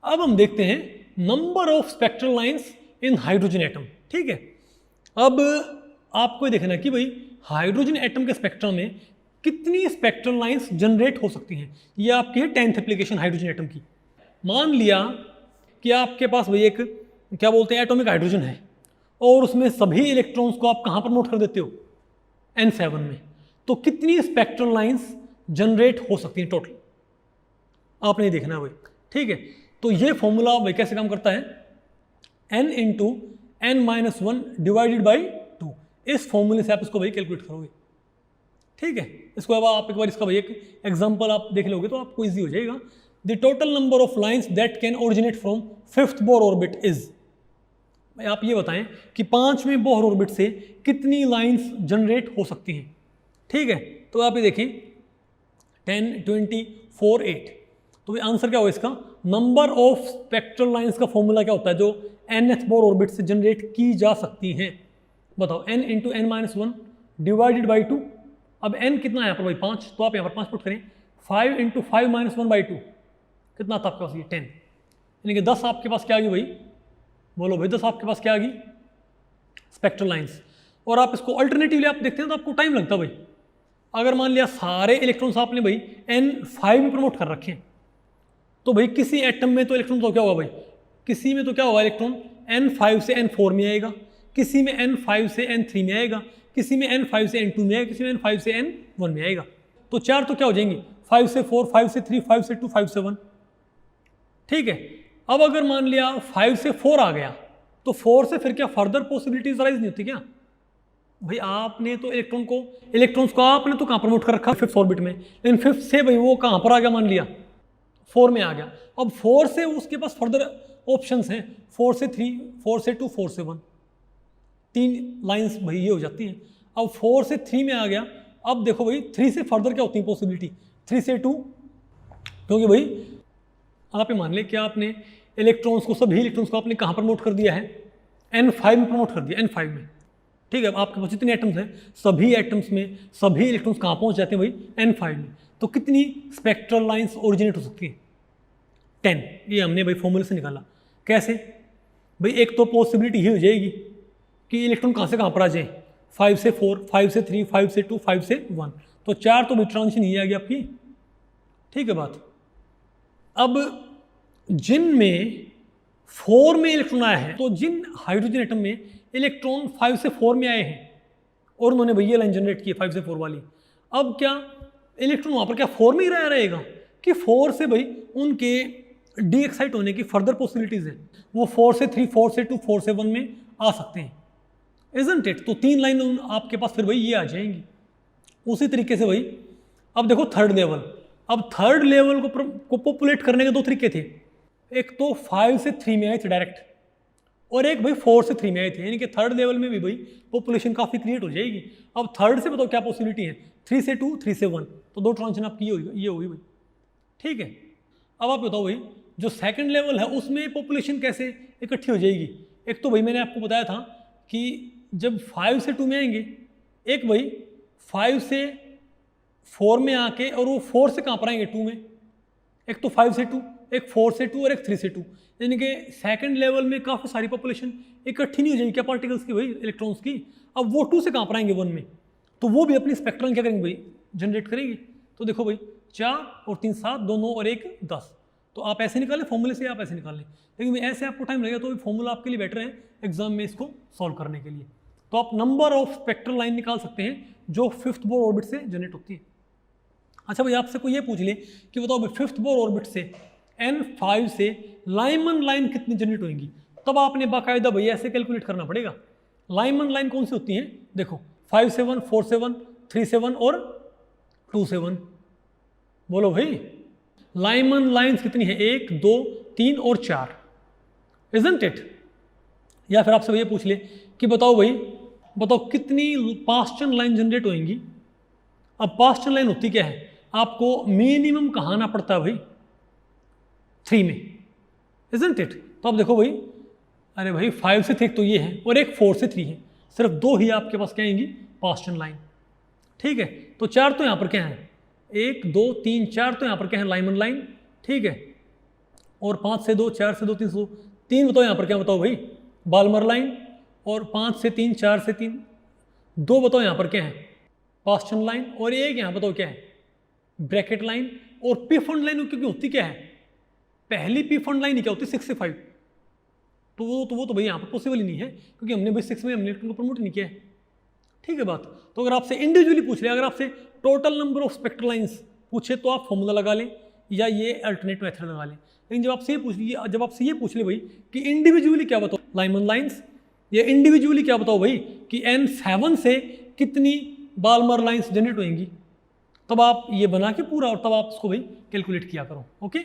अब हम देखते हैं number of spectral lines in hydrogen atom. ठीक है, अब आपको ये देखना कि भाई हाइड्रोजन एटम के स्पेक्ट्रम में कितनी स्पेक्ट्रल लाइंस जनरेट हो सकती हैं। ये आपकी है 10th एप्लीकेशन हाइड्रोजन एटम की। मान लिया कि आपके पास भाई एक क्या बोलते हैं एटॉमिक हाइड्रोजन है और उसमें सभी इलेक्ट्रॉन्स को आप कहाँ पर नोट कर देते हो, N7 में, तो कितनी स्पेक्ट्रल लाइंस जनरेट हो सकती हैं टोटल, आपने ये देखना है भाई। ठीक है, तो ये फॉर्मूला भाई कैसे काम करता है, n into n minus one divided by 2। इस फॉर्मूले से आप इसको भाई कैलकुलेट करोगे। ठीक है, इसको अब आप एक बार इसका भाई एक एग्जांपल आप देख लोगे तो आपको इजी हो जाएगा। The total number of lines that can originate from 5th Bohr orbit is, आप ये बताएं कि 5वें बोर ऑर्बिट से कितनी लाइंस जनरेट हो सकती हैं। ठीक है, तो आप ये देखें 10, 20, 4, 8, तो ये आंसर क्या होगा इसका, नंबर ऑफ स्पेक्ट्रल लाइंस का फॉर्मूला क्या होता है जो nth बोर ऑर्बिट से जनरेट की जा सकती हैं। बताओ n into n minus one divided by 2। अब n कितना है यहाँ पर भाई 5, तो आप यहाँ पर 5 पुट करें, 5 इंटू 5 माइनस वन बाई 2 कितना था आपके पास, ये 10, यानी कि 10 आपके पास क्या आ गई भाई, बोलो भाई 10 आपके पास क्या आ गई स्पेक्ट्रल लाइंस। और आप इसको अल्टरनेटिवली आप देखते हैं तो आपको टाइम लगता है भाई। अगर मान लिया सारे इलेक्ट्रॉन्स आपने भाई N5 में प्रमोट कर रखे हैं, तो भाई किसी एटम में तो इलेक्ट्रॉन तो क्या होगा भाई, किसी में तो क्या होगा इलेक्ट्रॉन N5 से N4 में आएगा, किसी में N5 से N3 में आएगा, किसी में N5 से N2 में आएगा, किसी में N5 से N1 में आएगा। तो 4 तो क्या हो जाएंगे, 5 से 4, 5 से 3, 5 से 2, 5 से 1। ठीक है, अब अगर मान लिया 5 से 4 आ गया तो 4 से फिर क्या फर्दर पॉसिबिलिटीज राइज नहीं होती क्या भाई। आपने तो इलेक्ट्रॉन्स को आपने तो कहाँ प्रमोट कर रखा 5th ऑर्बिट में, लेकिन 5th से भाई वो कहाँ पर आ गया, मान लिया 4 में आ गया। अब 4 से उसके पास फर्दर ऑप्शंस हैं, 4 से 3, 4 से 2, 4 से 1, 3 लाइंस भाई ये हो जाती हैं। अब 4 से 3 में आ गया, अब देखो भाई 3 से फर्दर क्या होती है पॉसिबिलिटी, 3 से 2, क्योंकि भाई आप ये मान लें कि आपने इलेक्ट्रॉन्स को, सभी इलेक्ट्रॉन्स को आपने कहाँ प्रमोट कर दिया है, N5 में प्रमोट कर दिया, N5 में। ठीक है, आपके पास जितने एटम्स हैं सभी एटम्स में सभी इलेक्ट्रॉन्स कहाँ पहुँच जाते हैं भाई N5 में। तो कितनी स्पेक्ट्रल लाइंस ओरिजिनेट हो सकती है, 10। ये हमने भाई फॉर्मूले से निकाला। कैसे भाई, एक तो पॉसिबिलिटी ये हो जाएगी कि इलेक्ट्रॉन कहाँ से कहाँ पर आ जाए, 5 से 4, 5 से 3, 5 से 2, 5 से 1, तो 4 तो भाई ट्रांजिशन ही आ गई आपकी। ठीक है बात। अब जिन में 4 में इलेक्ट्रॉन आया है, तो जिन हाइड्रोजन एटम में इलेक्ट्रॉन 5 से 4 में आए हैं और उन्होंने भैया लाइन जनरेट की है 5 से 4 वाली, अब क्या इलेक्ट्रॉन वहाँ पर क्या 4 में ही रहेगा कि 4 से भाई उनके डी एक्साइट होने की फर्दर पॉसिबिलिटीज है, वो 4 से 3, 4 से 2, 4 से 1 में आ सकते हैं, इजंट इट। तो 3 लाइन आपके पास फिर भाई ये आ जाएंगी। उसी तरीके से भाई अब देखो थर्ड लेवल, अब थर्ड लेवल को पॉपुलेट करने के 2 तरीके थे, एक तो 5 से 3 में आए थे डायरेक्ट, और एक भाई 4 से 3 में आए थे, यानी कि थर्ड लेवल में भी भाई पॉपुलेशन काफ़ी क्रिएट हो जाएगी। अब थर्ड से बताओ क्या पॉसिबिलिटी है, 3 से 2, 3 से 1, तो 2 ट्रांजिशन आपकी ये होगी भाई। ठीक है, अब आप बताओ भाई जो सेकंड लेवल है उसमें पॉपुलेशन कैसे इकट्ठी हो जाएगी। एक तो भाई मैंने आपको बताया था कि जब 5 से 2 में आएंगे, एक भाई 5 से 4 में आके और वो 4 से कहाँ पर आएंगे 2 में, एक तो 5 से 2, एक 4 से 2 और एक 3 से 2, यानी कि सेकंड लेवल में काफ़ी सारी पॉपुलेशन इकट्ठी नहीं हो जाएगी क्या पार्टिकल्स की भाई, इलेक्ट्रॉन्स की। अब वो 2 से कहाँ पर आएंगे 1 में, तो वो भी अपनी स्पेक्ट्रल क्या करेंगे भाई, जनरेट करेंगे। तो देखो भाई 4 और 3 7, 2 9 और 1 10, तो आप ऐसे निकालें फॉर्मूले से, आप ऐसे निकाल लें, लेकिन ऐसे आपको टाइम लगेगा, तो फॉर्मूला आपके लिए बेटर है एग्जाम में इसको सॉल्व करने के लिए। तो आप नंबर ऑफ स्पेक्ट्रल लाइन निकाल सकते हैं जो 5th बोर ऑर्बिट से जनरेट होती है। अच्छा भाई आपसे कोई ये पूछ ले कि बताओ भाई 5th बोर ऑर्बिट से N5 से लाइमन लाइन कितनी जनरेट होंगी, तब आपने बाकायदा भाई ऐसे कैलकुलेट करना पड़ेगा। लाइमन लाइन कौन सी होती हैं, देखो 5 से 1, 4 से 1, 3 से 1 और 2 से 1, बोलो भाई लाइमन लाइन्स कितनी है, 1, 2, 3 और 4, इजंट इट। या फिर आपसे ये पूछ ले कि बताओ कितनी पास्टन लाइन जनरेट होंगी। अब पास्टन लाइन होती क्या है, आपको मिनिमम कहाँ आना पड़ता है भाई 3 में, इजंट इट। तो अब देखो भाई, अरे भाई 5 से 3 तो ये है और एक 4 से 3 है, सिर्फ 2 ही आपके पास क्या आएंगी पास्टन लाइन। ठीक है, तो 4 तो यहाँ पर क्या है, 1, 2, 3, 4 तो यहाँ पर क्या है लाइमन लाइन। ठीक है, और 5 से 2, 4 से 2, 3 से 2, 3 बताओ यहाँ पर क्या बताओ भाई, बाल्मर लाइन, और 5 से 3, 4 से 3, 2 बताओ यहाँ पर क्या है, पास्टन लाइन, और एक यहाँ बताओ क्या है, ब्रैकेट लाइन। और पी फंड लाइन क्योंकि होती क्या है, पहली पी फंड लाइन क्या होती है 6 से 5, तो वो तो भाई यहाँ पर पॉसिबल ही नहीं है, क्योंकि हमने भाई 6 में हमने इलेक्ट्रॉन को प्रमोट नहीं किया है। ठीक है बात। तो अगर आपसे इंडिविजुअली पूछ ले, अगर आपसे total number of spectral lines पूछे तो आप फॉर्मूला लगा लें या ये अल्टरनेट मेथड लगा लें। लेकिन जब आपसे ये पूछ ले भाई कि इंडिविजुअली क्या बताओ लाइमन लाइंस, या इंडिविजुअली क्या बताओ भाई कि N7 से कितनी बाल्मर लाइंस जनरेट होंगी, तब आप ये बना के पूरा, और तब आप उसको भाई कैलकुलेट किया करो। ओके।